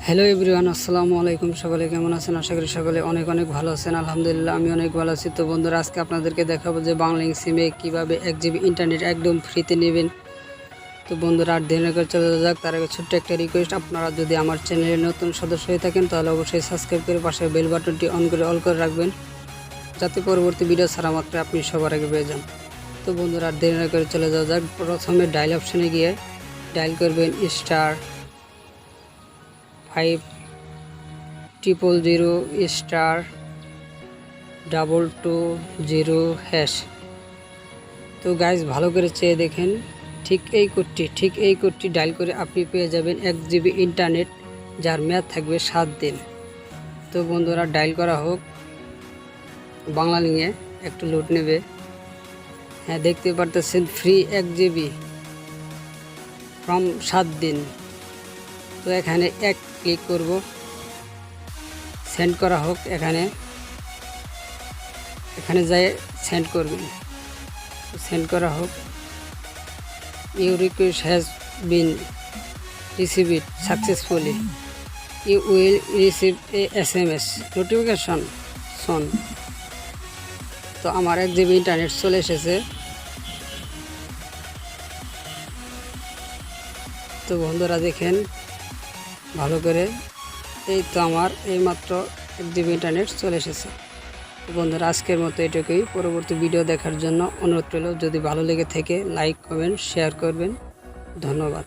Hello everyone, আসসালামু আলাইকুম। সকলে কেমন আছেন? আশা করি সকলে অনেক অনেক ভালো আছেন। আলহামদুলিল্লাহ আমি অনেক ভালো আছি। তো বন্ধুরা, আজকে আপনাদেরকে দেখাবো যে বাংলালিংক সিমে কীভাবে 1 GB ইন্টারনেট একদম ফ্রিতে নেবেন। তো বন্ধুরা, আর দেরি না করে চলে যাক। তার আগে ছোট্ট একটা রিকোয়েস্ট, আপনারা যদি আমার চ্যানেলের নতুন সদস্য হয়ে থাকেন তাহলে অবশ্যই সাবস্ক্রাইব করে পাশে বেল বাটনটি অন করে অল করে রাখবেন, যাতে পরবর্তী ভিডিও ছাড়া মাত্র আপনি সবার আগে পেয়ে যান। তো বন্ধুরা, আর দেরি না করে চলে যাওয়া যাক। প্রথমে ডায়াল অপশানে গিয়ে ডায়াল করবেন *500*220#। তো গাইজ, ভালো করে চেয়ে দেখেন, ঠিক এই কোডটি ডায়াল করে আপনি পেয়ে যাবেন 1 GB ইন্টারনেট, যার মেয়াদ থাকবে 7 দিন। তো বন্ধুরা, ডায়াল করা হোক। বাংলালিংকে একটু লোড নেবে। হ্যাঁ, দেখতে পারতেছেন ফ্রি 1 GB ফ্রম 7 দিন। তো এখানে ক্লিক করব, সেন্ড করা হোক। এখানে যাই সেন্ড করবেন। সেন্ড করা হোক। Your request has been received successfully, you will receive a SMS notification soon. তো আমার 1 GB ইন্টারনেট চলে এসেছে। তো বন্ধুরা দেখেন ভালো করে, এই তো আমার এইমাত্র 1 GB ইন্টারনেট চলে এসেছে। বন্ধুরা, আজকের মতো এটুকুই। পরবর্তী ভিডিও দেখার জন্য অনুরোধ রইল। যদি ভালো লেগে থাকে লাইক, কমেন্ট, শেয়ার করবেন। ধন্যবাদ।